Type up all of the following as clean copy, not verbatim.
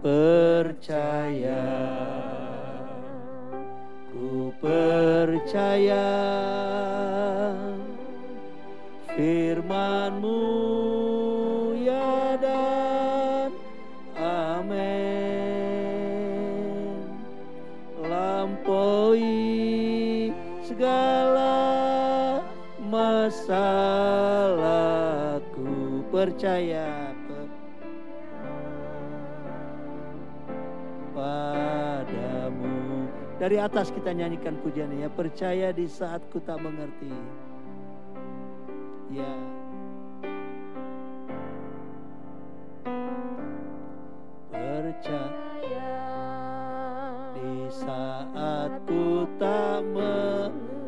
percaya, ku percaya firman-Mu ya dan amin. Lampaui segala masalah, ku percaya padamu. Dari atas kita nyanyikan pujian ya, percaya di saat ku tak mengerti. Ya. Percaya di saat ku tak mengerti,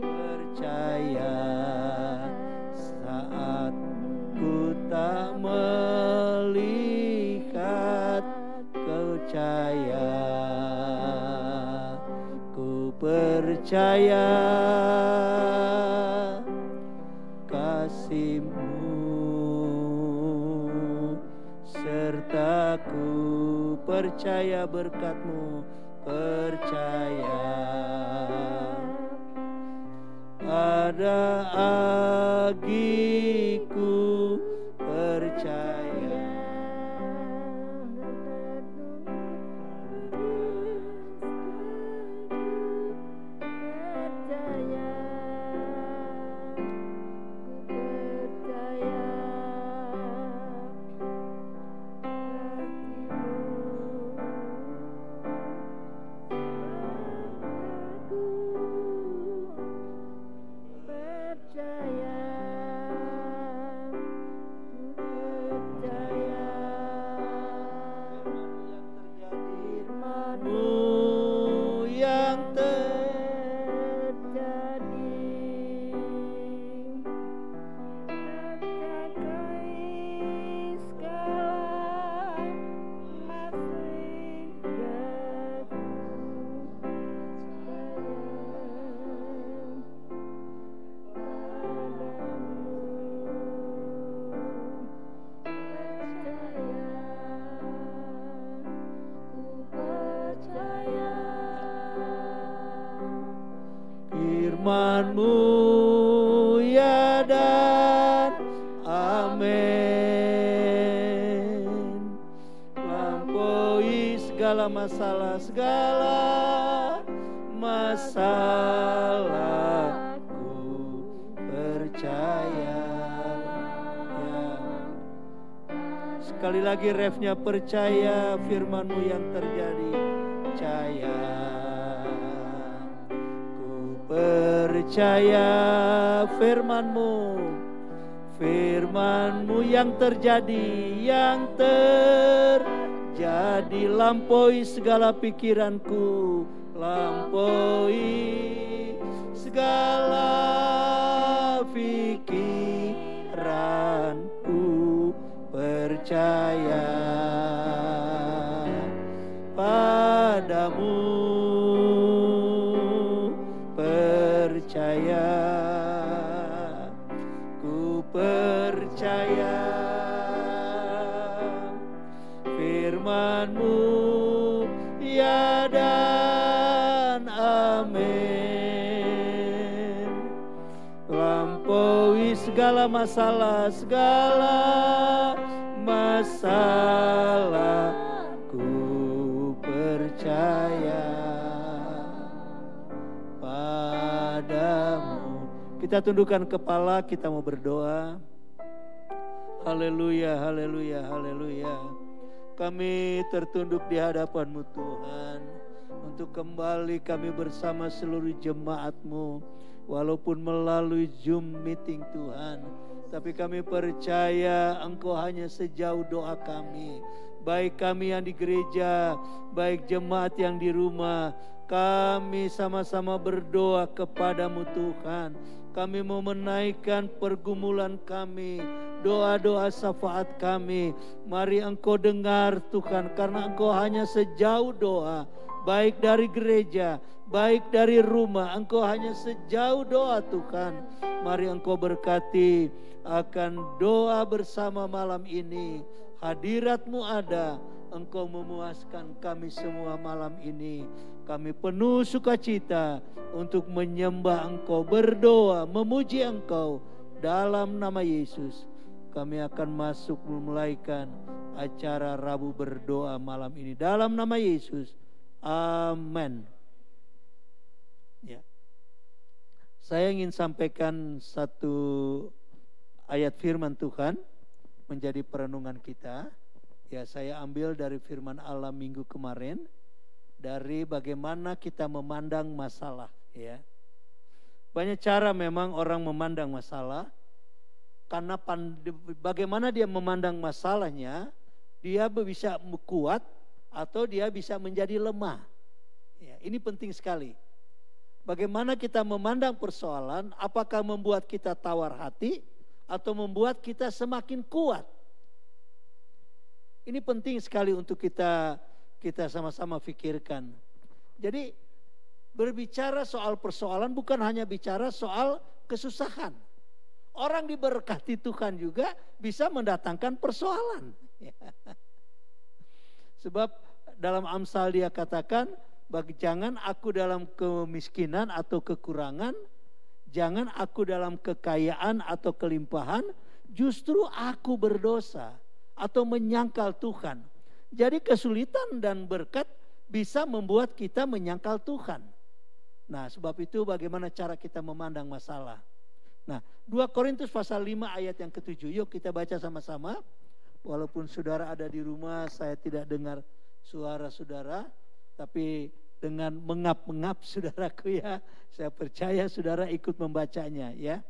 percaya saat ku tak melihat, percaya, ku percaya kasih-Mu serta ku percaya berkat-Mu, percaya ada agiku, percaya firman-Mu ya dan amin. Lampaui segala masalah, segala masalahku, percaya ya. Sekali lagi refnya, percaya firman-Mu yang terjadi, percaya, percaya firman-Mu, firman-Mu yang terjadi, yang terjadi. Lampaui segala pikiranku, lampaui segala pikiranku, percaya padamu, percaya, ku percaya firman-Mu ya dan amin. Lampaui segala masalah, segala masalah, ku percaya padamu. Kita tundukkan kepala, kita mau berdoa. Haleluya, haleluya, haleluya. Kami tertunduk di hadapan-Mu Tuhan, untuk kembali kami bersama seluruh jemaat-Mu, walaupun melalui Zoom meeting Tuhan. Tapi kami percaya Engkau hanya sejauh doa kami. Baik kami yang di gereja, baik jemaat yang di rumah, kami sama-sama berdoa kepadamu Tuhan. Kami mau menaikkan pergumulan kami, doa-doa syafaat kami. Mari Engkau dengar Tuhan, karena Engkau hanya sejauh doa baik dari gereja, baik dari rumah. Engkau hanya sejauh doa Tuhan. Mari Engkau berkati akan doa bersama malam ini. Hadirat-Mu ada, Engkau memuaskan kami semua malam ini. Kami penuh sukacita untuk menyembah Engkau, berdoa, memuji Engkau dalam nama Yesus. Kami akan masuk memulaikan acara Rabu berdoa malam ini dalam nama Yesus. Amin. Ya. Saya ingin sampaikan satu ayat firman Tuhan menjadi perenungan kita. Ya, saya ambil dari firman Allah minggu kemarin, dari bagaimana kita memandang masalah, ya. Banyak cara memang orang memandang masalah. Karena bagaimana dia memandang masalahnya, dia bisa kuat atau dia bisa menjadi lemah. Ya, ini penting sekali. Bagaimana kita memandang persoalan, apakah membuat kita tawar hati atau membuat kita semakin kuat. Ini penting sekali untuk kita sama-sama pikirkan. Jadi berbicara soal persoalan bukan hanya bicara soal kesusahan. Orang diberkati Tuhan juga bisa mendatangkan persoalan. Sebab dalam Amsal dia katakan, jangan aku dalam kemiskinan atau kekurangan, jangan aku dalam kekayaan atau kelimpahan, justru aku berdosa atau menyangkal Tuhan. Jadi kesulitan dan berkat bisa membuat kita menyangkal Tuhan. Nah, sebab itu bagaimana cara kita memandang masalah. Nah, 2 Korintus pasal 5 ayat yang ke-7. Yuk kita baca sama-sama. Walaupun saudara ada di rumah, saya tidak dengar suara saudara, tapi dengan mengap-mengap saudaraku ya. Saya percaya saudara ikut membacanya ya.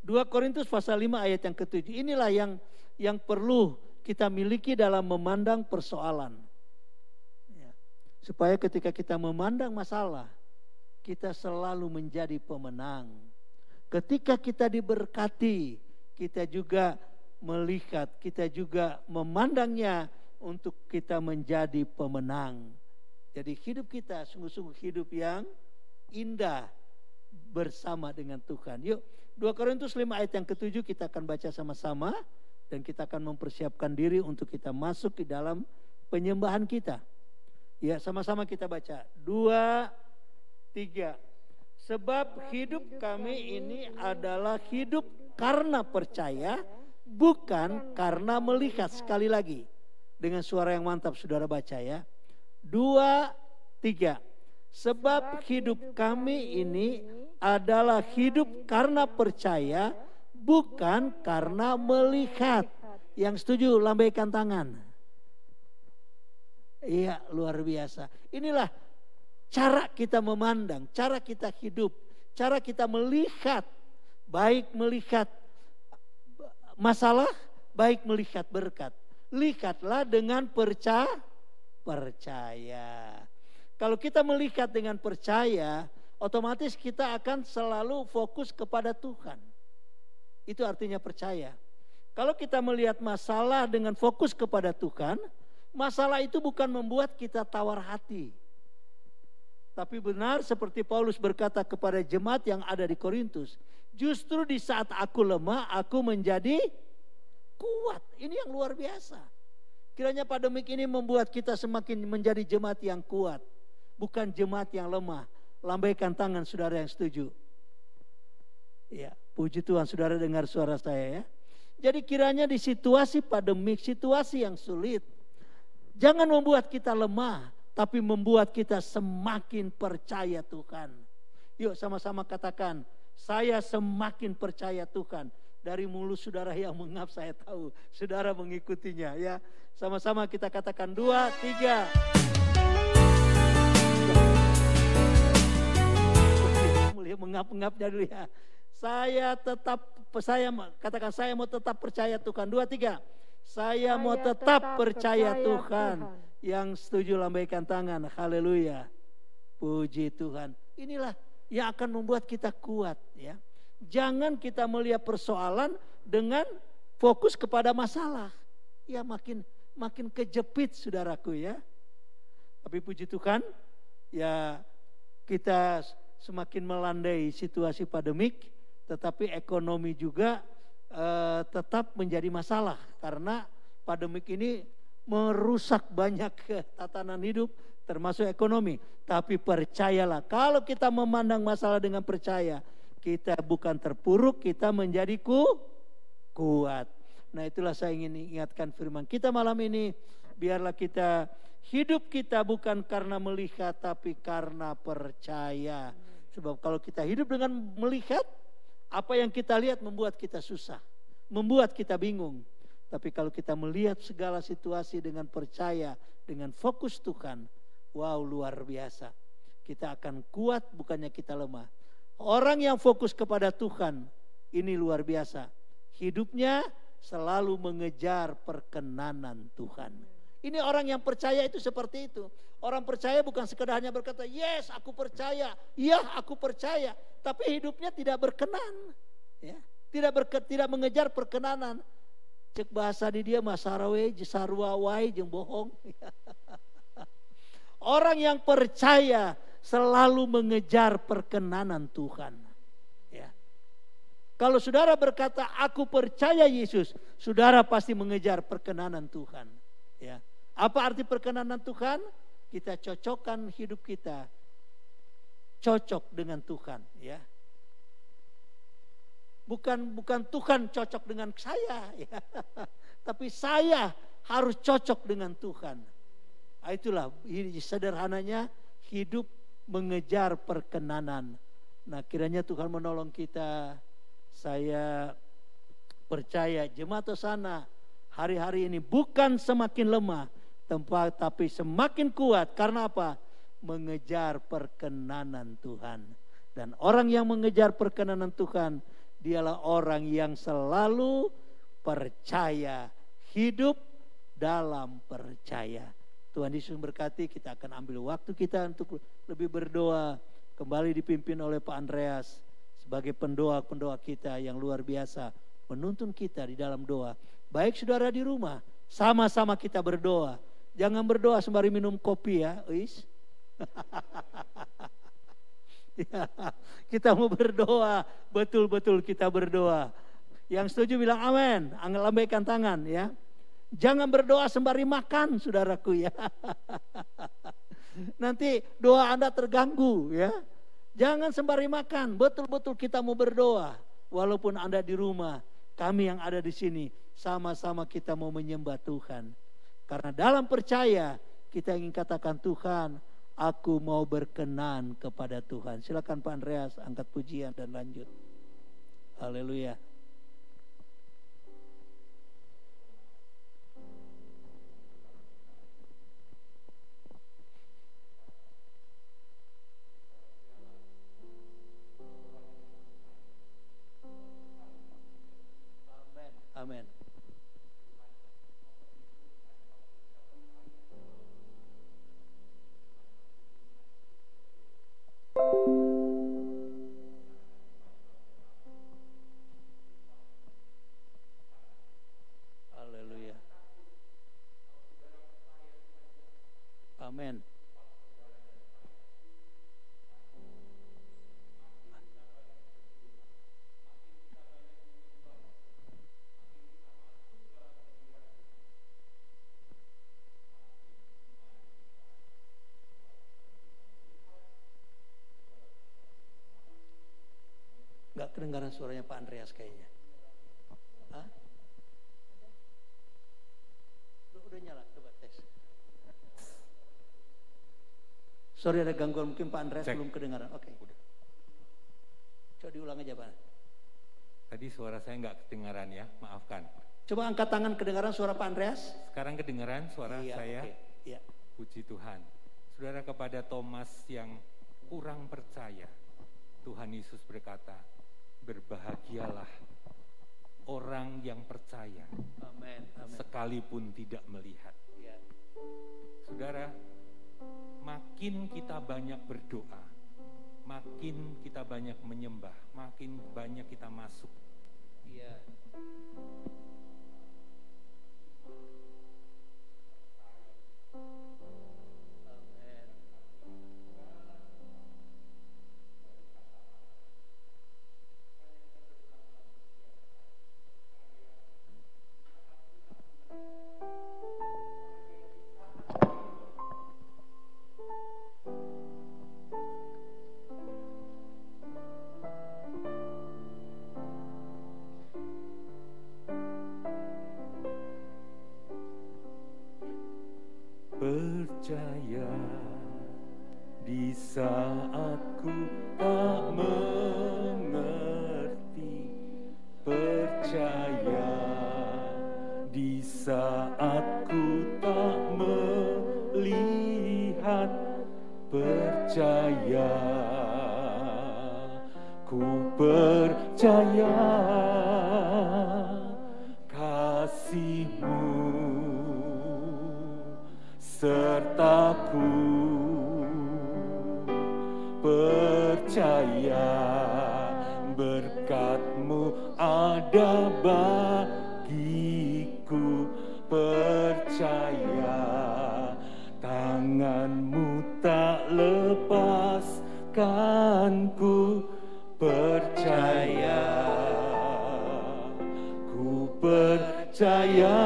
2 Korintus pasal 5 ayat yang ke-7. Inilah yang perlu kita miliki dalam memandang persoalan. Ya. Supaya ketika kita memandang masalah, kita selalu menjadi pemenang. Ketika kita diberkati, kita juga melihat, kita juga memandangnya untuk kita menjadi pemenang. Jadi hidup kita sungguh-sungguh hidup yang indah bersama dengan Tuhan. Yuk, 2 Korintus 5 ayat yang ke-7 kita akan baca sama-sama. Dan kita akan mempersiapkan diri untuk kita masuk ke dalam penyembahan kita. Ya, sama-sama kita baca. 2, 3. Sebab hidup kami ini adalah hidup karena percaya, bukan karena melihat. Sekali lagi, dengan suara yang mantap saudara baca ya. 2, 3. Sebab hidup kami ini adalah hidup karena percaya, bukan karena melihat. Yang setuju lambaikan tangan. Iya, luar biasa. Inilah cara kita memandang, cara kita hidup, cara kita melihat. Baik melihat masalah, baik melihat berkat. Lihatlah dengan percaya. Kalau kita melihat dengan percaya, otomatis kita akan selalu fokus kepada Tuhan. Itu artinya percaya. Kalau kita melihat masalah dengan fokus kepada Tuhan, masalah itu bukan membuat kita tawar hati. Tapi benar seperti Paulus berkata kepada jemaat yang ada di Korintus, justru di saat aku lemah, aku menjadi kuat. Ini yang luar biasa. Kiranya pandemik ini membuat kita semakin menjadi jemaat yang kuat, bukan jemaat yang lemah. Lambaikan tangan saudara yang setuju. Ya, puji Tuhan saudara dengar suara saya ya. Jadi kiranya di situasi pandemik, situasi yang sulit, jangan membuat kita lemah, tapi membuat kita semakin percaya Tuhan. Yuk sama-sama katakan, saya semakin percaya Tuhan. Dari mulut saudara yang mengap saya tahu, saudara mengikutinya ya. Sama-sama kita katakan 2, 3. Mengap-ngapnya dulu ya. Katakan saya mau tetap percaya Tuhan. 2, 3. Saya mau tetap percaya Tuhan. Yang setuju lambaikan tangan. Haleluya. Puji Tuhan. Inilah yang akan membuat kita kuat ya. Jangan kita melihat persoalan dengan fokus kepada masalah. Ya makin kejepit saudaraku ya. Tapi puji Tuhan, ya kita semakin melandai situasi pandemik, tetapi ekonomi juga tetap menjadi masalah karena pandemik ini merusak banyak tatanan hidup termasuk ekonomi. Tapi percayalah, kalau kita memandang masalah dengan percaya, kita bukan terpuruk, kita menjadi kuat. Nah, itulah saya ingin ingatkan firman kita malam ini. Biarlah kita hidup kita bukan karena melihat tapi karena percaya. Sebab kalau kita hidup dengan melihat, apa yang kita lihat membuat kita susah, membuat kita bingung. Tapi kalau kita melihat segala situasi dengan percaya, dengan fokus Tuhan, wow, luar biasa. Kita akan kuat, bukannya kita lemah. Orang yang fokus kepada Tuhan, ini luar biasa. Hidupnya selalu mengejar perkenanan Tuhan. Ini orang yang percaya itu seperti itu. Orang percaya bukan sekedar hanya berkata, yes aku percaya, ya aku percaya. Tapi hidupnya tidak berkenan. Ya, tidak mengejar perkenanan. Cek bahasa di dia masarawe, jesarwa wai, jeung bohong. Orang yang percaya selalu mengejar perkenanan Tuhan. Ya. Kalau saudara berkata, aku percaya Yesus, saudara pasti mengejar perkenanan Tuhan. Ya. Apa arti perkenanan Tuhan? Kita cocokkan hidup kita cocok dengan Tuhan, ya. Bukan Tuhan cocok dengan saya, ya. Tapi saya harus cocok dengan Tuhan. Nah, itulah sederhananya hidup mengejar perkenanan. Nah, kiranya Tuhan menolong kita. Saya percaya jemaat sana hari-hari ini bukan semakin lemah, tapi semakin kuat. Karena apa? Mengejar perkenanan Tuhan. Dan orang yang mengejar perkenanan Tuhan, dialah orang yang selalu percaya, hidup dalam percaya. Tuhan Yesus memberkati. Kita akan ambil waktu kita untuk lebih berdoa. Kembali dipimpin oleh Pak Andreas sebagai pendoa-pendoa kita yang luar biasa, menuntun kita di dalam doa. Baik saudara di rumah, sama-sama kita berdoa. Jangan berdoa sembari minum kopi ya, Uis. Ya, kita mau berdoa, betul-betul kita berdoa. Yang setuju bilang amin, lambaikan tangan ya. Jangan berdoa sembari makan, saudaraku ya. Nanti doa Anda terganggu ya. Jangan sembari makan, betul-betul kita mau berdoa. Walaupun Anda di rumah, kami yang ada di sini, sama-sama kita mau menyembah Tuhan. Karena dalam percaya kita ingin katakan, Tuhan, aku mau berkenan kepada Tuhan. Silakan Pak Andreas angkat pujian dan lanjut. Haleluya. Amin. Haleluya. Amin. Gak kedengaran suaranya Pak Andreas kayaknya. Hah? Udah nyala, coba tes. Sorry ada gangguan, mungkin Pak Andreas belum kedengaran. Oke. Udah. Coba diulang aja Pak. Tadi suara saya nggak kedengaran ya, maafkan. Coba angkat tangan, kedengaran suara Pak Andreas. Sekarang kedengaran suara saya. Okay. Iya. Puji Tuhan. Saudara, kepada Thomas yang kurang percaya, Tuhan Yesus berkata, berbahagialah orang yang percaya. Amin. Sekalipun tidak melihat. Ya. Saudara, makin kita banyak berdoa, makin kita banyak menyembah, makin banyak kita masuk. Iya. percaya di saat ku tak melihat, percaya, ku percaya kasih-Mu sertaku, percaya berkat-Mu ada bagiku, percaya tangan-Mu tak lepaskanku, percaya, ku percaya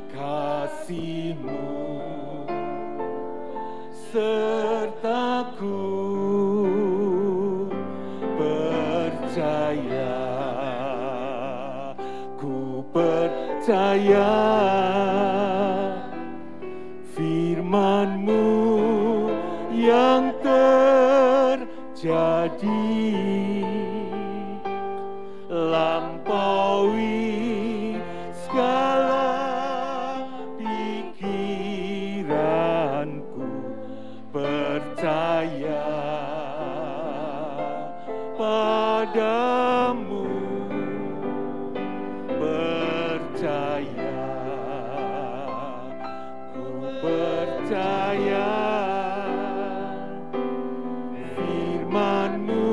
kasih-Mu sertaku, percaya, ku percaya firman-Mu yang terjadi, lampaui segala pikiranku, percaya padamu, percaya, ku percaya firman-Mu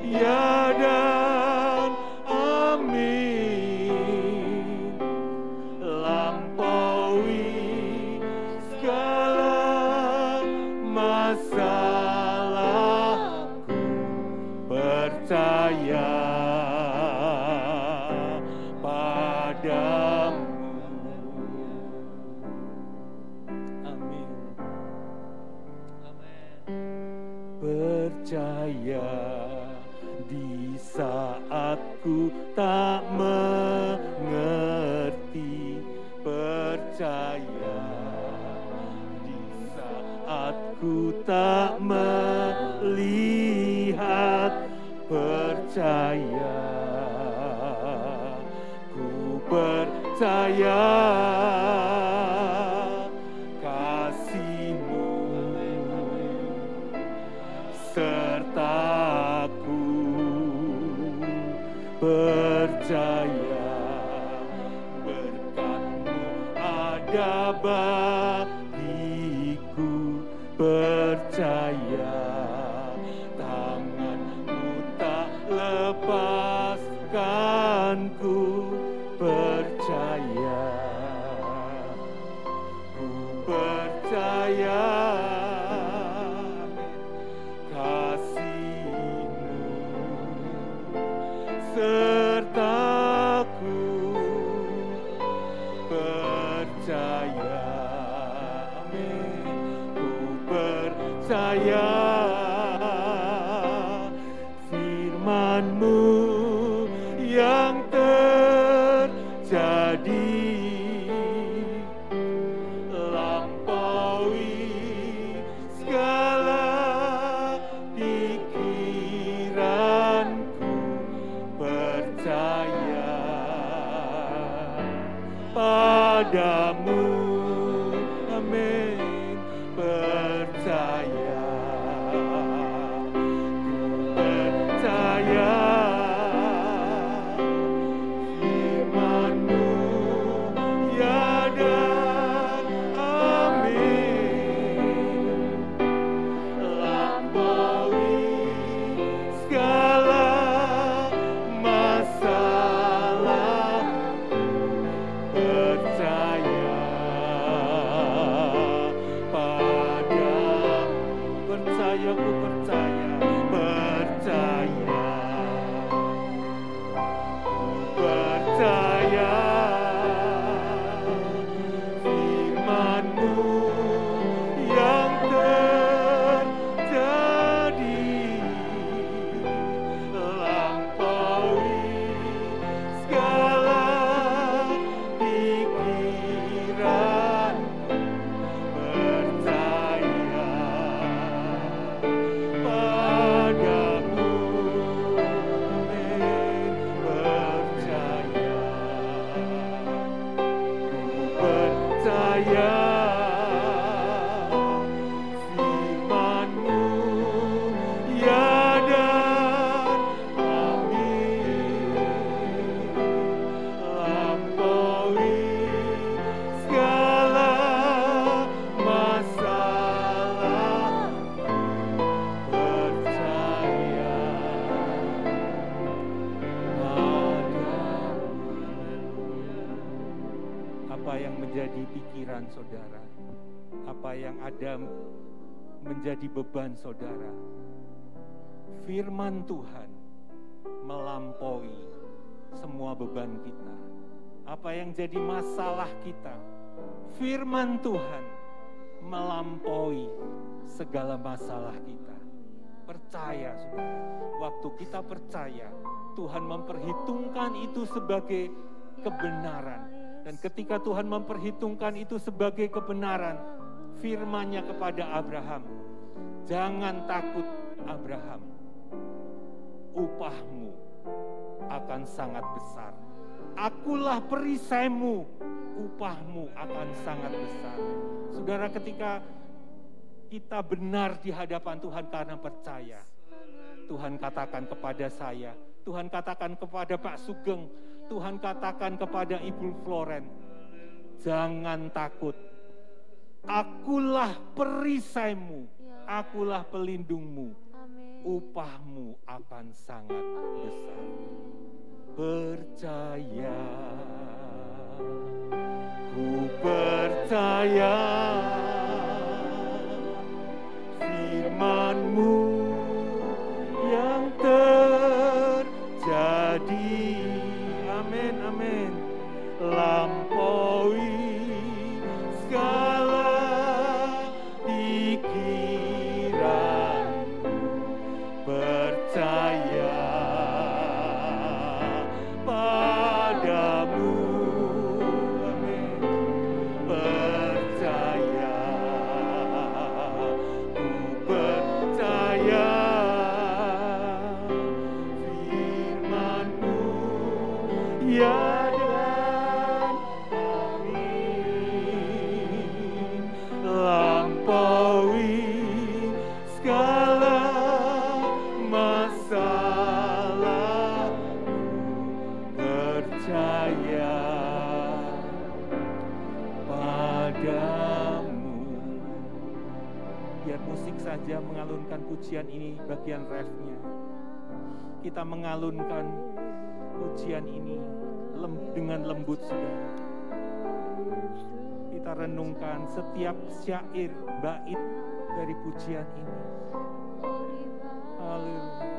ya dan amin, lampaui segala masalahku, percaya padamu. Amin. Percaya di saat ku tak mengerti, percaya di saat ku tak melihat, percaya, ku percaya kasih-Mu sertaku, percaya berkat-Mu ada bagiku, percaya tangan-Mu tak lepaskanku, percaya, ku percaya kasih-Mu sertaku, percaya, amin, ku percaya firman-Mu yang terjadi, lampaui segala pikiranku, percaya padamu, amin, percaya, ku percaya firman-Mu ya dan amin, lampaui segala masalah, percaya apa yang menjadi pikiran saudara, apa yang ada menjadi beban saudara. Firman Tuhan melampaui semua beban kita. Apa yang jadi masalah kita, firman Tuhan melampaui segala masalah kita. Percaya, saudara. Waktu kita percaya, Tuhan memperhitungkan itu sebagai kebenaran. Dan ketika Tuhan memperhitungkan itu sebagai kebenaran, firman-Nya kepada Abraham, jangan takut Abraham, upahmu akan sangat besar. Akulah perisaimu, upahmu akan sangat besar. Saudara, ketika kita benar di hadapan Tuhan karena percaya, Tuhan katakan kepada saya, Tuhan katakan kepada Pak Sugeng, Tuhan katakan kepada Ibu Floren, jangan takut. Akulah perisaimu, akulah pelindungmu, upahmu akan sangat besar. Percaya, ku percaya, firman-Mu yang terjadi. Amin, amin. Lampaui segala pikiranku, percaya padamu. Amin. Percaya, ku percaya firman-Mu ya dan amin. Lampaui segala masalah, percaya padamu. Biar musik saja mengalunkan pujian ini, bagian refnya. Kita mengalunkan pujian ini dengan lembut, saudara. Kita renungkan setiap syair, bait dari pujian ini. Haleluya.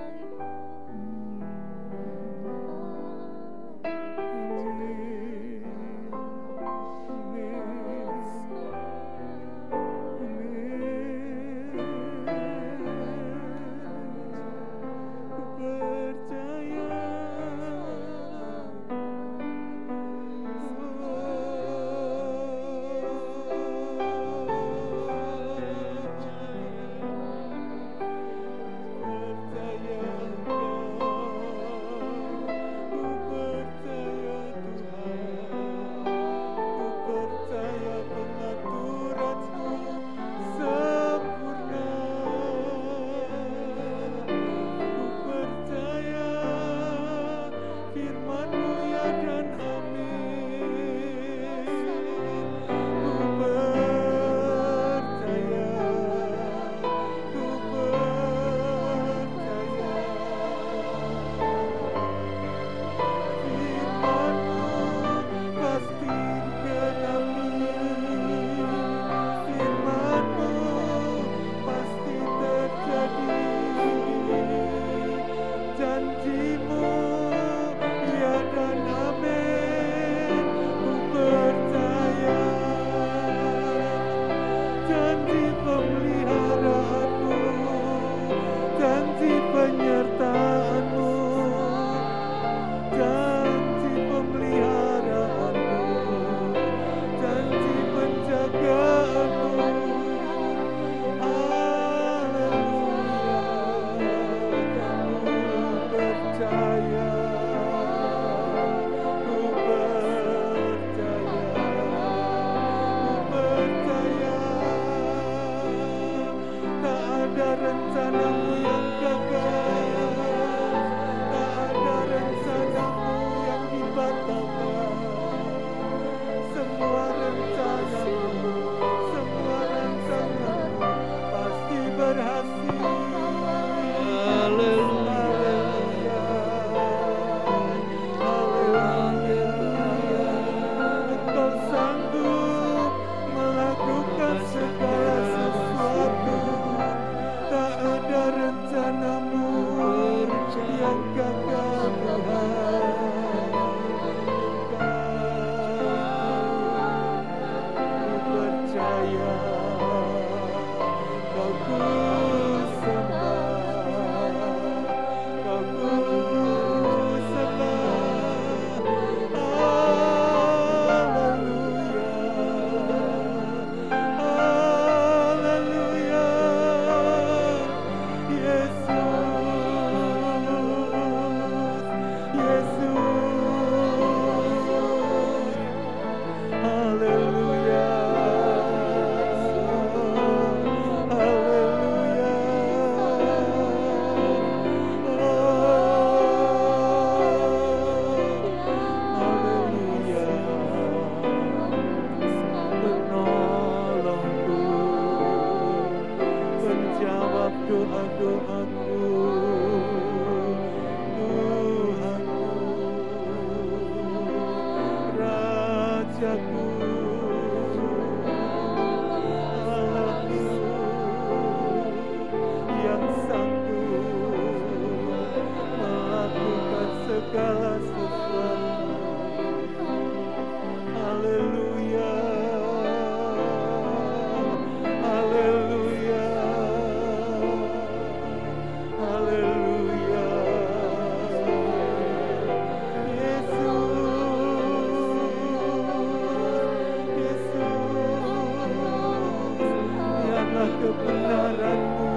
kebenaran-Mu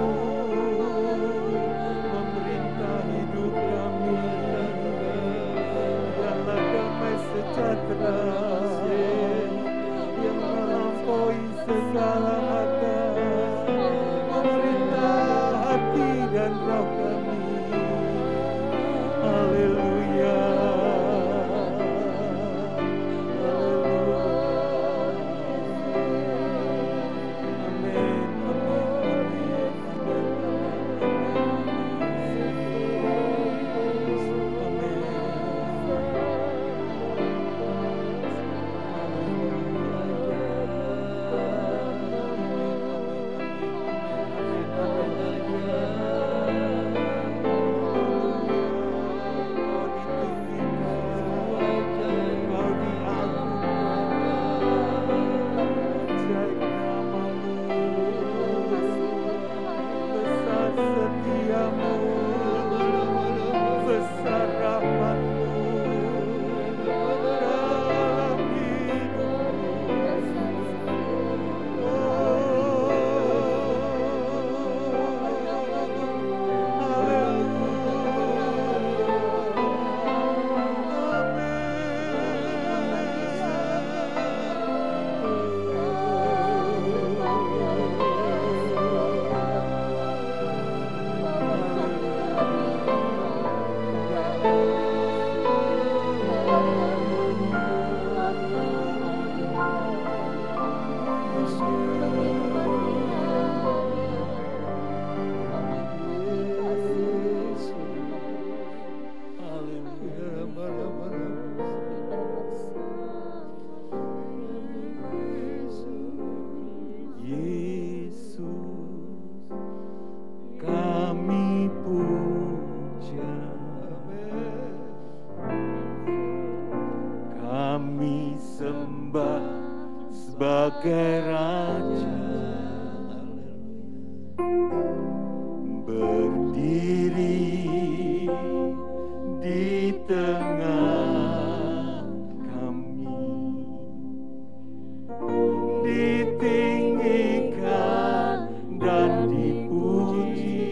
memerintah hidup kami. Biarlah damai sejahtera yang melampaui segala akal memerintah hati dan roh kami. Haleluya. Sebagai Raja berdiri di tengah kami, ditinggikan dan dipuji.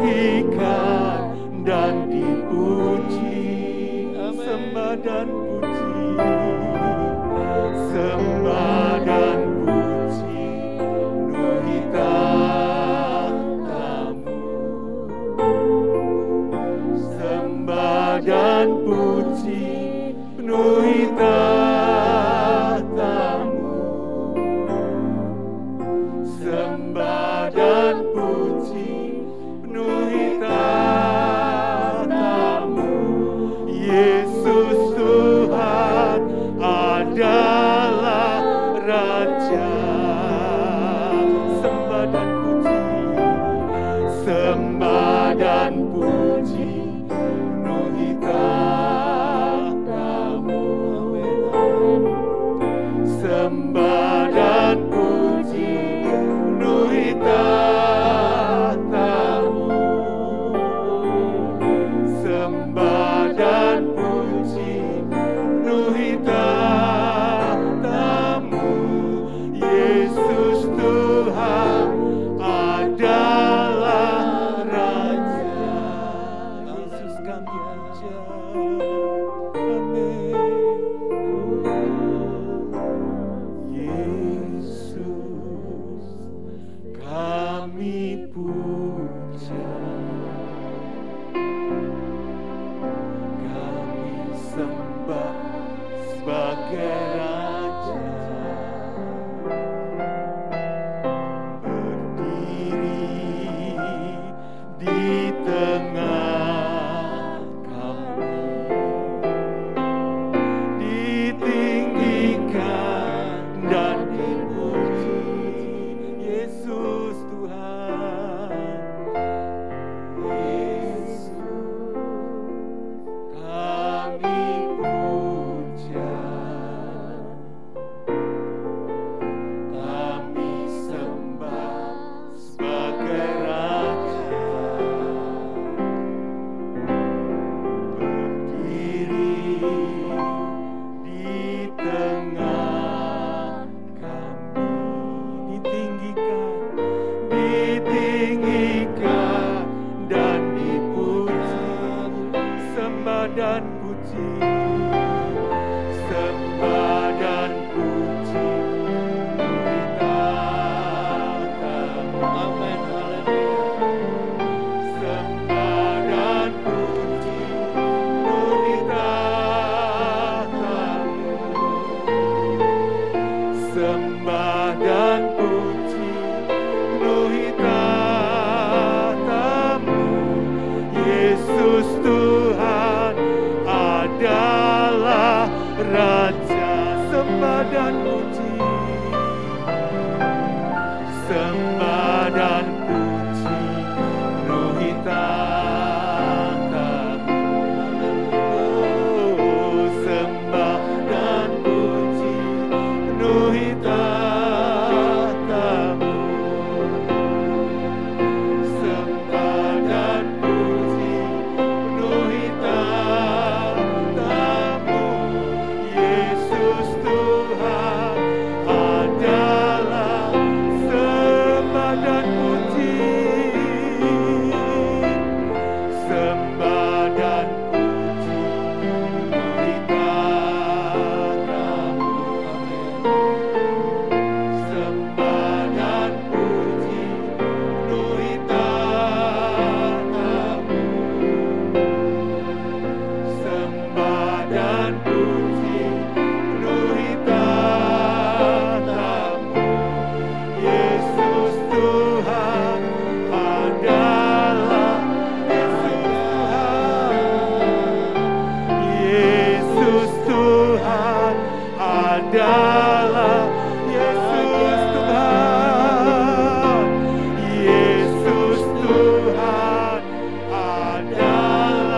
Ditinggikan dan dipuji, sembah dan puji, sembah dan puji, penuhi tahtamu, sembah dan puji, penuhi tahtamu, sembah dan puji, penuhi tahtamu. Yesus Tuhan adalah Raja. Sembah dan puji, sembah dan puji, penuhi tahtamu. Sembah dan puji, penuhi tahtamu. Sembah dan puji, penuhi tahtamu. Yesus Tuhan adalah Raja. Yesus kami puja. Amin. Yesus kami puja. sembah dan puji, sembah dan puji. Amin, haleluya. Sembah dan puji penuhi tahta-Mu. Sembah dan puji penuhi tahta-Mu. Yesus Tuhan adalah Raja. Sembah dan puji, sembah dan puji penuhi tahta-Mu. Oh, sembah dan puji penuhi tahta-Mu. Sembah dan puji penuhi tahta-Mu. Yesus Tuhan adalah sembah dan puji, sembah dan puji penuhi tahta-Mu. Sembah dan puji penuhi tahta-Mu. Sembah dan puji penuhi tahta-Mu. Yesus Tuhan adalah Yesus Tuhan adalah Yesus Tuhan. Yesus Tuhan adalah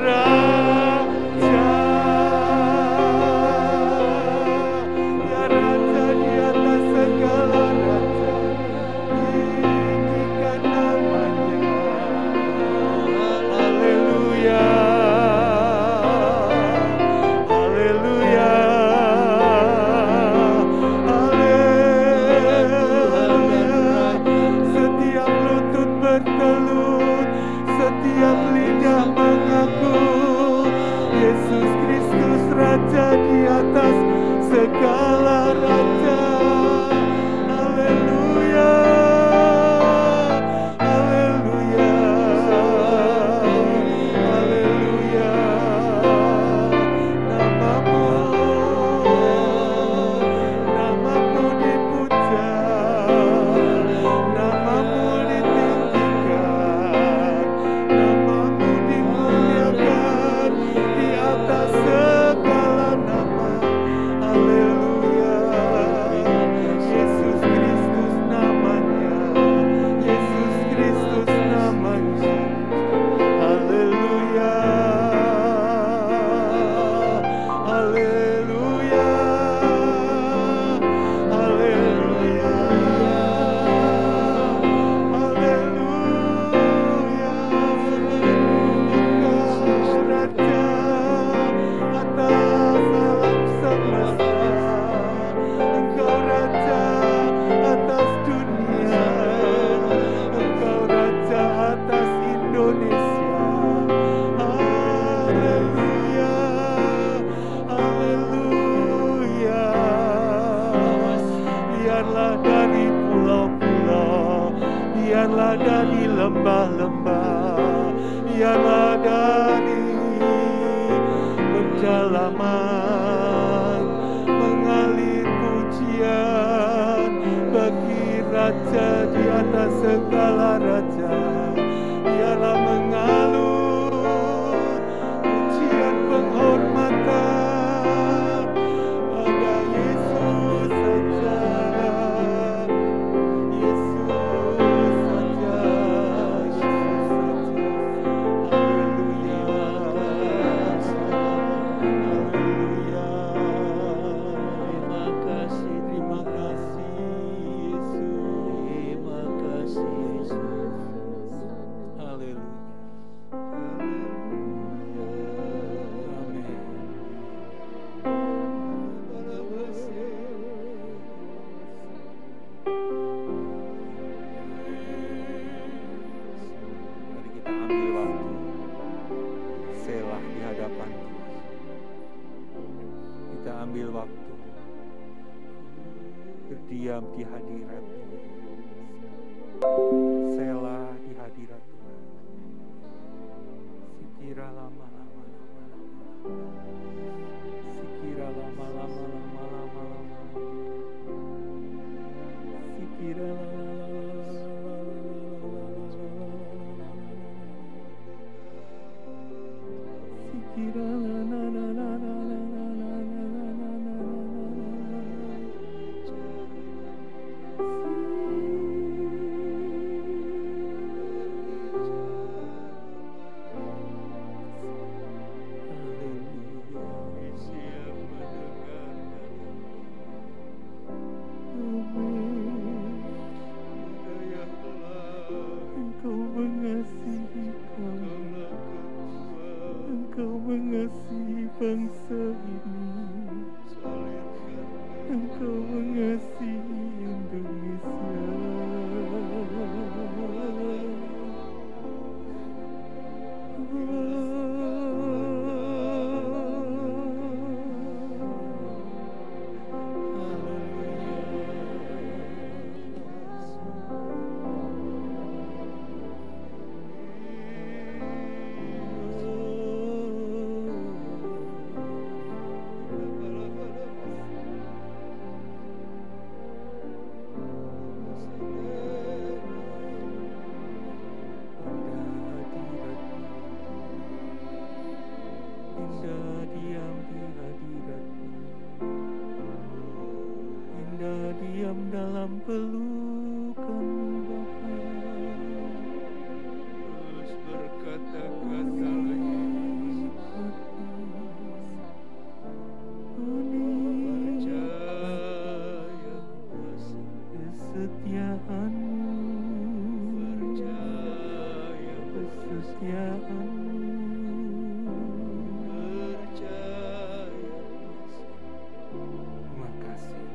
Raja. Ya Raja di atas segala raja, tinggikan namanya. Haleluya, haleluya, haleluya. Setiap lutut bertelut, setiap lidah mengaku, Yesus Kristus Raja di atas segala raja. Haleluya, haleluya, haleluya. Namamu dipuja, namamu ditinggikan, namamu dimuliakan di atas segala nama. Haleluya, Yesus Kristus namanya, Yesus Kristus namanya. Haleluya, haleluya, haleluya, haleluya. Engkau Raja atas alam semesta, Engkau Raja atas dunia, Engkau Raja atas Indonesia. Haleluya, haleluya. Biarlah dari pulau-pulau, biarlah dari lembah-lembah, biarlah dari pedalaman mengalir pujian bagi Raja di atas segala raja. Biarlah mengalir pujian penghormatan pada Yesus saja. Yesus saja, Yesus saja. Haleluya, haleluya. Ambil waktu, berdiam di hadirat-Mu, selah di hadirat Tuhan. Sikira lama-lama, sikira lama-lama, sikira bangsa ini, Engkau mengasihi Indonesia. Dalam pelukan Bapa, terus berkata-katalah Yesus, percaya kesetiaan-Mu, percaya kesetiaan-Mu, percaya. terima kasih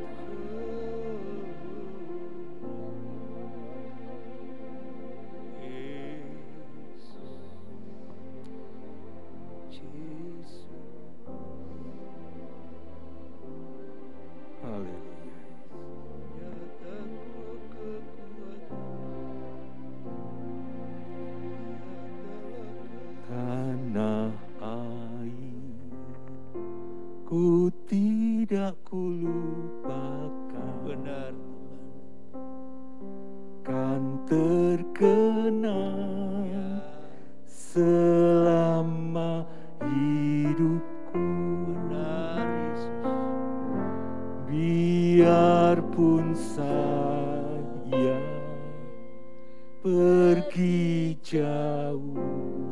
tanah air ku tidak kulupakan, Benar kan terkenang ya, selama hidupku. benar Yesus. Biarpun saya pergi jauh,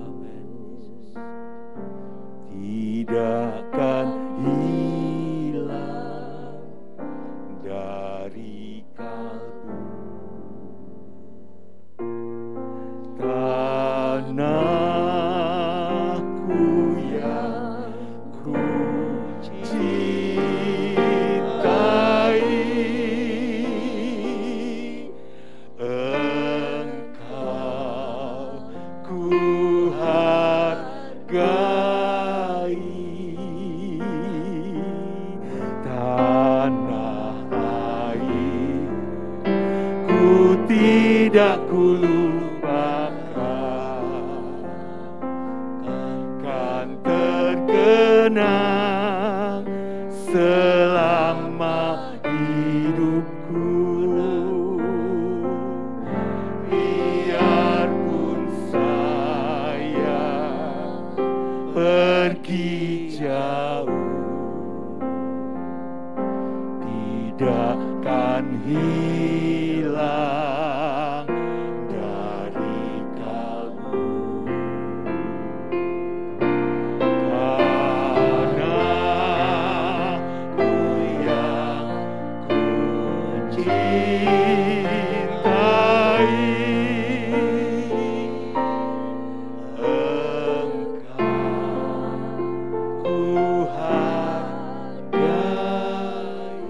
Amin Yesus. tidak akan hilang dari kalbu. Tanahku yang ku cintai, Engkau ku hargai. Tanah air ku tidak kulupakan, kan terkenang selama hidupku. Biarpun saya pergi jauh, tidak akan hilang dari kalbu. Tanahku yang ku cintai, Engkau ku hargai.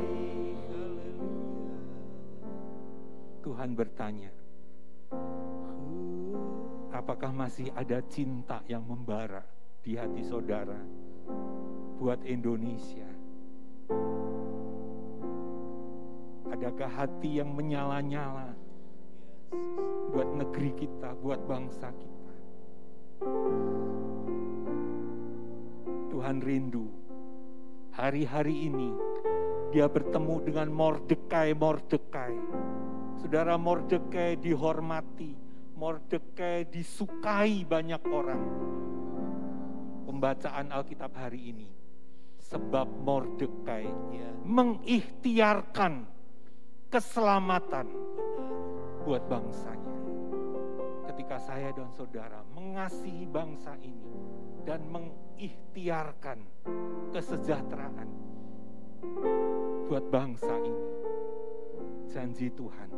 Tuhan bertanya, apakah masih ada cinta yang membara di hati saudara buat Indonesia? Adakah hati yang menyala-nyala buat negeri kita, buat bangsa kita? Tuhan rindu hari-hari ini dia bertemu dengan Mordekai. Saudara, Mordekai dihormati, Mordekai disukai banyak orang. Pembacaan Alkitab hari ini, sebab Mordekai mengikhtiarkan keselamatan buat bangsanya. Ketika saya dan saudara mengasihi bangsa ini dan mengikhtiarkan kesejahteraan buat bangsa ini, janji Tuhan,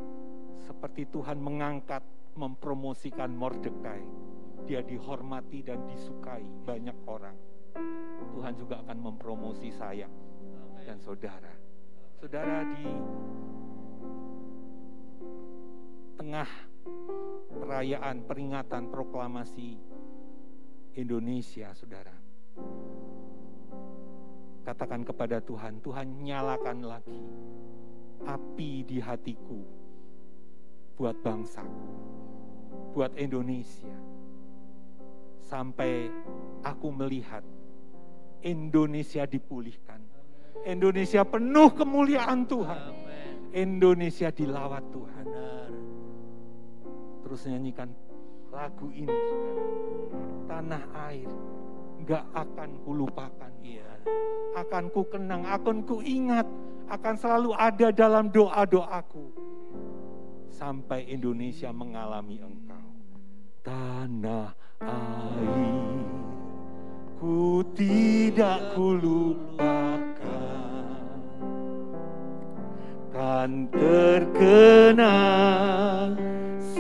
seperti Tuhan mengangkat, mempromosikan Mordekai, dia dihormati dan disukai banyak orang, Tuhan juga akan mempromosi saya dan saudara. Saudara, di tengah perayaan peringatan proklamasi Indonesia, saudara, katakan kepada Tuhan, Tuhan nyalakan lagi api di hatiku buat bangsaku, buat Indonesia, sampai aku melihat Indonesia dipulihkan, Indonesia penuh kemuliaan Tuhan, Indonesia dilawat Tuhan. Terus nyanyikan lagu ini, saudara. Tanah air gak akan kulupakan, akan ku kenang, akan ku ingat, akan selalu ada dalam doa-doaku sampai Indonesia mengalami Engkau. Tanah air ku tidak kulupakan, kan terkenang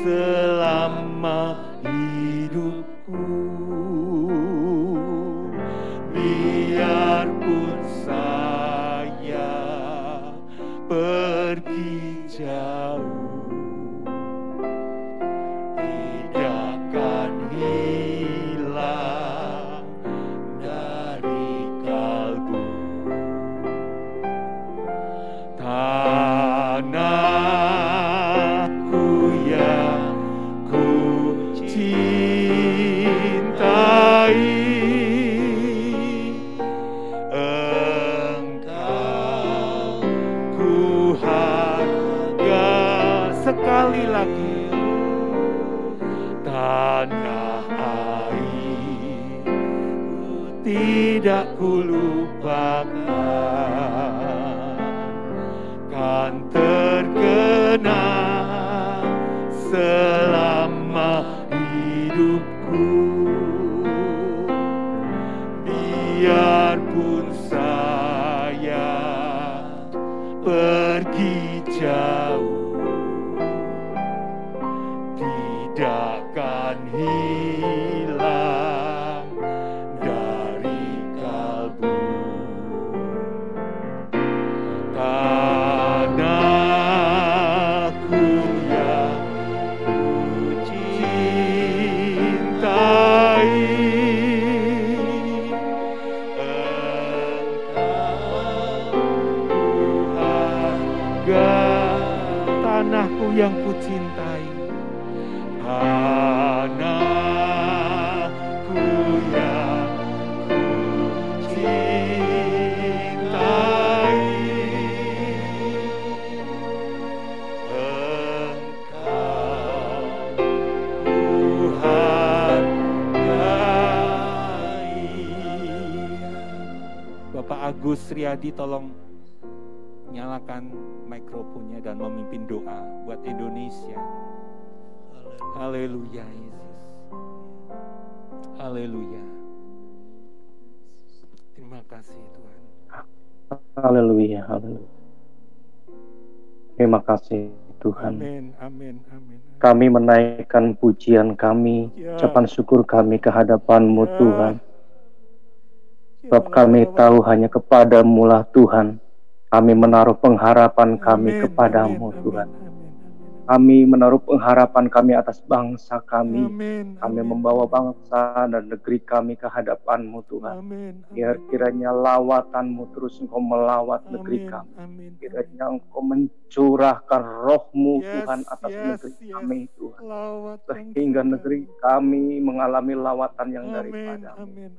selama hidupku, biarpun saya pergi jauh, tidak akan hilang dari kalbu. Tanahku yang ku cintai, Engkau ku harga. Sekali lagi, tanah air ku tidak kulupakan, kan terkenang selama hidupku, biarpun saya pergi jauh, tidak akan hilang dari kalbu. Tanahku yang ku cintai, tanahku yang ku cintai, tanahku yang ku cintai, Engkau ku hargai. Bapak Agus Riyadi, tolong nyalakan mikrofonnya dan memimpin doa buat Indonesia. Haleluya Yesus. Haleluya. Terima kasih Tuhan. Haleluya, haleluya. Terima kasih Tuhan. Amin, amin, amin. Kami menaikkan pujian kami, ucapan syukur kami kehadapan-Mu Tuhan. Sebab kami tahu hanya kepada-Mu lah Tuhan. Kami menaruh pengharapan kami kepadamu Tuhan. Kami menaruh pengharapan kami atas bangsa kami. Amin. Kami membawa bangsa dan negeri kami ke hadapan-Mu Tuhan. Amin. Biar kiranya lawatan-Mu terus Engkau melawat negeri kami. Amin. Kiranya Engkau mencurahkan Roh-Mu Yes, Tuhan atas yes, negeri yes. kami Tuhan. Lawat Sehingga bangsa negeri kami mengalami lawatan yang kami. daripada-Mu. Amin.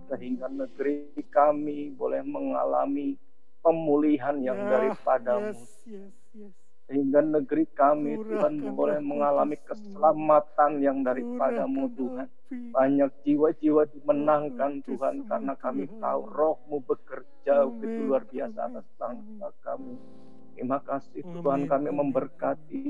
Sehingga negeri kami boleh mengalami pemulihan yang daripada-Mu. Yes. Sehingga negeri kami Tuhan Curahkan boleh Roh mengalami Kudus-Mu. keselamatan yang daripada-Mu Curahkan Tuhan. api. Banyak jiwa-jiwa dimenangkan Roh Tuhan, Kudus-Mu, karena kami Tuhan. tahu Roh-Mu bekerja Amin, begitu luar biasa amin, atas bangsa kami. Terima kasih Amin, Tuhan, kami amin, memberkati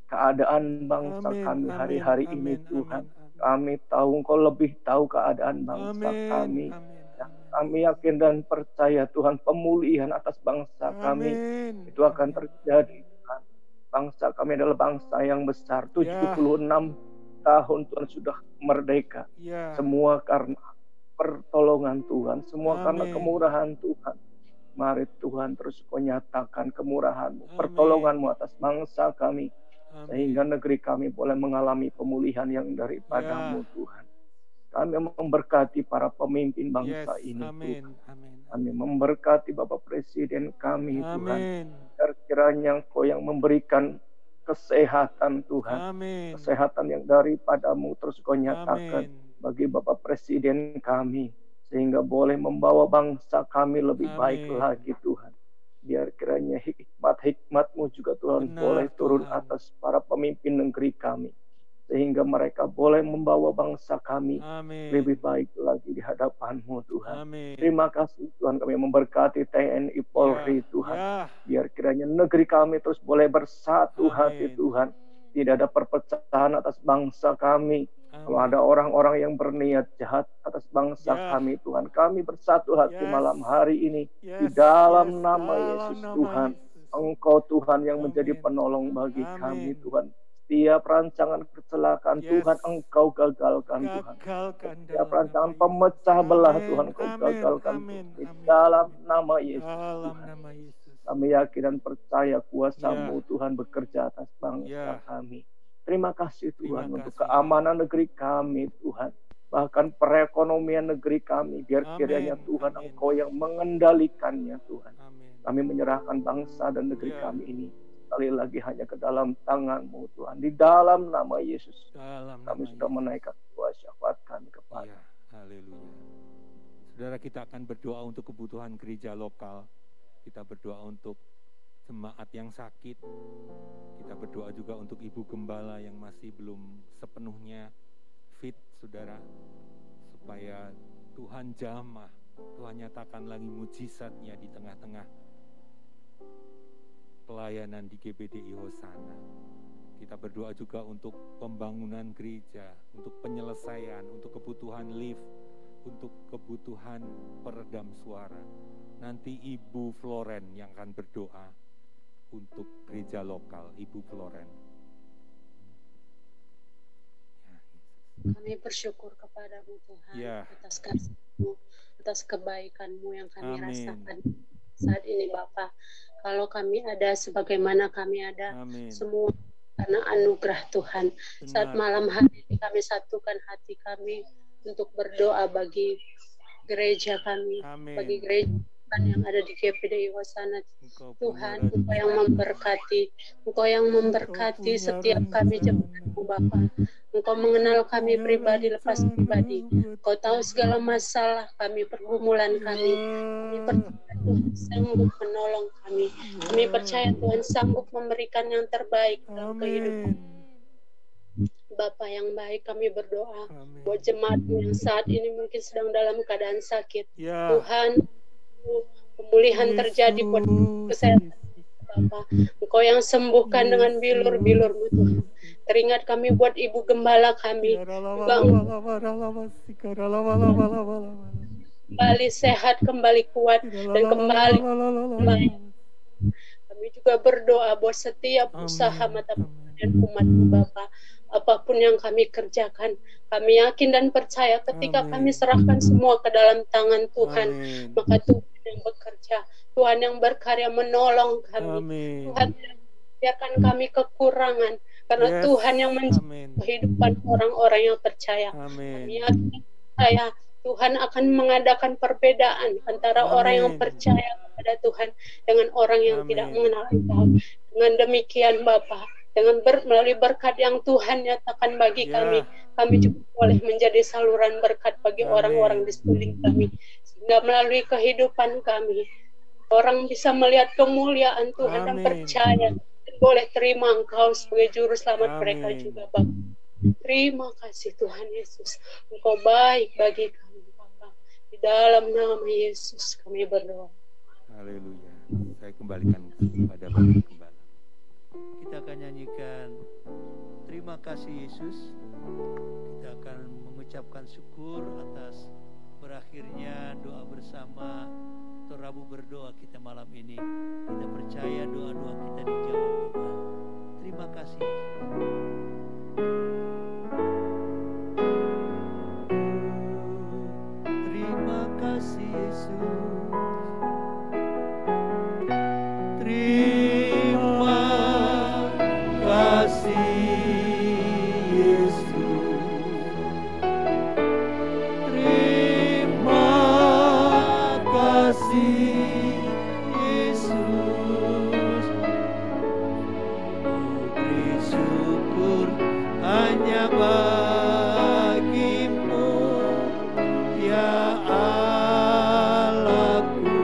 keadaan bangsa Amin, kami amin, hari-hari amin, ini amin, Tuhan. amin. Kami tahu Engkau lebih tahu keadaan bangsa kami. Dan kami yakin dan percaya Tuhan, pemulihan atas bangsa kami Amin. itu akan terjadi. Bangsa kami adalah bangsa yang besar. 76 tahun Tuhan sudah merdeka. Ya. Semua karena pertolongan Tuhan. Semua karena Amin. kemurahan Tuhan. Mari Tuhan terus Kau nyatakan kemurahan-Mu, Amin. pertolongan-Mu atas bangsa kami. Amin. Sehingga negeri kami boleh mengalami pemulihan yang daripada-Mu Tuhan. Kami memberkati para pemimpin bangsa ini Tuhan. Amin. Kami memberkati Bapak Presiden kami Tuhan. Amin. Kiranya Engkau yang memberikan kesehatan Tuhan. Amin. Kesehatan yang daripada-Mu terus Kau nyatakan Amin. bagi Bapak Presiden kami. Sehingga boleh membawa bangsa kami lebih baik Amin. lagi Tuhan. Biar kiranya hikmat-Mu juga Tuhan Benar, boleh turun Tuhan. atas para pemimpin negeri kami. Sehingga mereka boleh membawa bangsa kami Amin. lebih baik lagi di hadapan-Mu Tuhan. Amin. Terima kasih Tuhan, kami memberkati TNI Polri Tuhan. Ya. Biar kiranya negeri kami terus boleh bersatu Amin. hati Tuhan. Tidak ada perpecahan atas bangsa kami. Kalau Amin. ada orang-orang yang berniat jahat atas bangsa Ya. kami Tuhan, kami bersatu hati Yes. malam hari ini. Di Yes, dalam yes, nama dalam Yesus nama Tuhan. Yesus. Engkau Tuhan yang Amin. menjadi penolong bagi Amin. kami Tuhan. Setiap rancangan kecelakaan Yes. Tuhan Engkau gagalkan Tuhan. Gagalkan Setiap dalam rancangan nama pemecah Yesus. belah Amin, Tuhan Engkau amin, gagalkan amin, di amin. dalam nama Yesus Dalam Tuhan. nama Yesus. Kami yakin dan percaya kuasa-Mu Tuhan bekerja atas bangsa Ya. kami. Terima kasih Tuhan Terima untuk kasih. keamanan negeri kami Tuhan. Bahkan perekonomian negeri kami. Biar Amin, kiranya Tuhan amin. Engkau yang mengendalikannya Tuhan. Amin. Kami menyerahkan bangsa dan negeri Ya. kami ini sekali lagi hanya ke dalam tangan-Mu Tuhan. Di dalam nama Yesus Dalam kami nama sudah Yesus. menaikkan doa syafaat kami kepada. Ya, haleluya. Saudara, kita akan berdoa untuk kebutuhan gereja lokal. Kita berdoa untuk jemaat yang sakit. Kita berdoa juga untuk ibu gembala yang masih belum sepenuhnya fit, saudara. Supaya Tuhan jamah, Tuhan nyatakan lagi mujizatnya di tengah-tengah pelayanan di GBDI Hosana. Kita berdoa juga untuk pembangunan gereja, untuk penyelesaian, untuk kebutuhan lift, untuk kebutuhan peredam suara. Nanti Ibu Floren yang akan berdoa untuk gereja lokal, Ibu Floren. Ya, Yesus. Kami bersyukur kepadamu Tuhan Ya. atas kasih-Mu, atas kebaikan-Mu yang kami Amin. rasakan saat ini Bapa. Kalau kami ada sebagaimana kami ada, Amin. semua karena anugerah Tuhan. Saat Benar. malam hari ini kami satukan hati kami untuk berdoa bagi gereja kami, Amin. bagi gereja yang ada di GBDI Hosana. Engkau Tuhan, punya Engkau yang memberkati, Engkau yang memberkati setiap kami jemaat-Mu Bapa. Engkau mengenal kami pribadi lepas pribadi. Engkau tahu segala masalah kami, pergumulan kami. Kami percaya Tuhan sanggup menolong kami. Kami percaya Tuhan sanggup memberikan yang terbaik dalam kehidupan. Amin. Bapa yang baik, kami berdoa Amin. buat jemaat-Mu yang saat ini mungkin sedang dalam keadaan sakit. Ya. Tuhan, pemulihan terjadi buat kesehatan Bapa. Engkau yang sembuhkan dengan bilur-bilur-Mu Tuhan. Teringat kami buat ibu gembala kami, kembali sehat, kembali kuat, dan kembali baik. Kami juga berdoa buat setiap usaha mata dan umat-Mu Bapa. Apapun yang kami kerjakan, kami yakin dan percaya ketika Amin. kami serahkan semua ke dalam tangan Tuhan, Amin. maka Tuhan yang bekerja, Tuhan yang berkarya menolong kami. Amin. Tuhan biarkan kami kekurangan, karena Tuhan yang menjaga kehidupan orang-orang yang percaya. Kami yakin percaya Tuhan akan mengadakan perbedaan antara orang yang percaya kepada Tuhan dengan orang yang tidak mengenal Engkau. Dengan demikian Bapa, melalui berkat yang Tuhan nyatakan bagi kami juga boleh menjadi saluran berkat bagi orang-orang di sekeliling kami, sehingga melalui kehidupan kami orang bisa melihat kemuliaan Tuhan dan percaya dan boleh terima Engkau sebagai juru selamat mereka juga Bapa. Terima kasih Tuhan Yesus, Engkau baik bagi kami Bapa. Di dalam nama Yesus kami berdoa. Haleluya. Saya kembalikan kepada Bapak Gembala. Kita akan nyanyikan terima kasih Yesus. Kita akan mengucapkan syukur atas berakhirnya doa bersama atau Rabu berdoa kita malam ini. Kita percaya doa-doa kita dijawab Tuhan. Terima kasih. Terima kasih Yesus. Terima kasih Yesus. Terima kasih Yesus. Beri syukur hanya bagimu ya Allahku,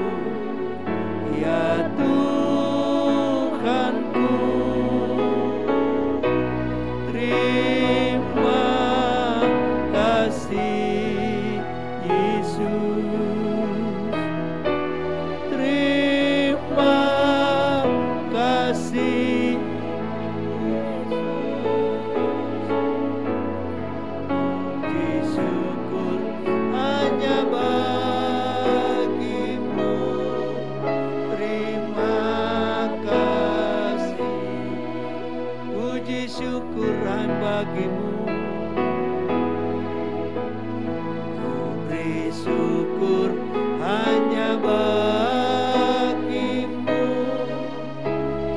ya Tuhanku. Terima kasih Yesus. Terima kasih Puji syukur hanya bagimu. Terima kasih. Puji syukur hanya bagimu. Ku beri syukur hanya bagimu.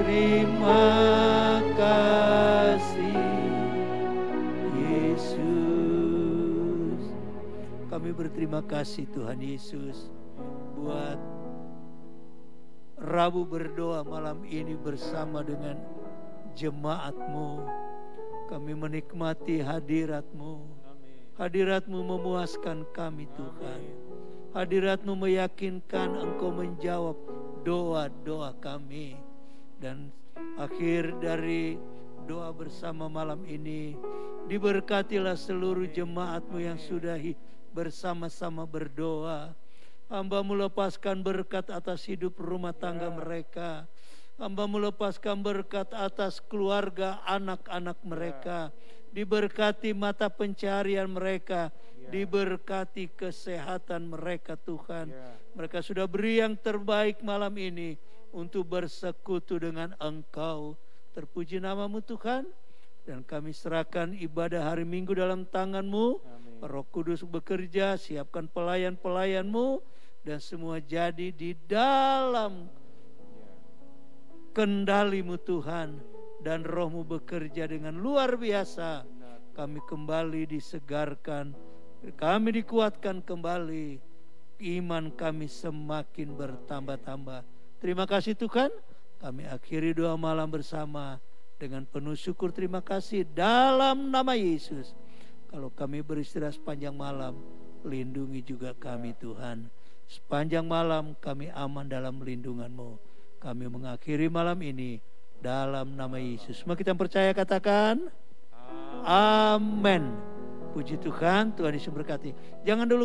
Terima kasih Yesus. Kami berterima kasih Tuhan Yesus buat Rabu berdoa malam ini bersama dengan jemaat-Mu. Kami menikmati hadirat-Mu. Hadirat-Mu memuaskan kami Tuhan. Hadirat-Mu meyakinkan Engkau menjawab doa-doa kami. Dan akhir dari doa bersama malam ini, diberkatilah seluruh jemaat-Mu yang sudah bersama-sama berdoa. Hamba-Mu lepaskan berkat atas hidup rumah tangga mereka. Hamba-Mu lepaskan berkat atas keluarga anak-anak mereka. Diberkati mata pencarian mereka. Diberkati kesehatan mereka Tuhan. Mereka sudah beri yang terbaik malam ini untuk bersekutu dengan Engkau. Terpuji nama-Mu Tuhan. Dan kami serahkan ibadah hari Minggu dalam tangan-Mu. Roh Kudus bekerja, siapkan pelayan-pelayan-Mu. Dan semua jadi di dalam kendali-Mu Tuhan. Dan Roh-Mu bekerja dengan luar biasa. Kami kembali disegarkan, kami dikuatkan kembali. Iman kami semakin bertambah-tambah. Terima kasih Tuhan. Kami akhiri doa malam bersama dengan penuh syukur terima kasih dalam nama Yesus. Kalau kami beristirahat sepanjang malam, lindungi juga kami Tuhan. Sepanjang malam kami aman dalam lindungan-Mu. Kami mengakhiri malam ini dalam nama Yesus. Semua kita percaya katakan amin. Puji Tuhan, Tuhan Yesus berkati. Jangan dulu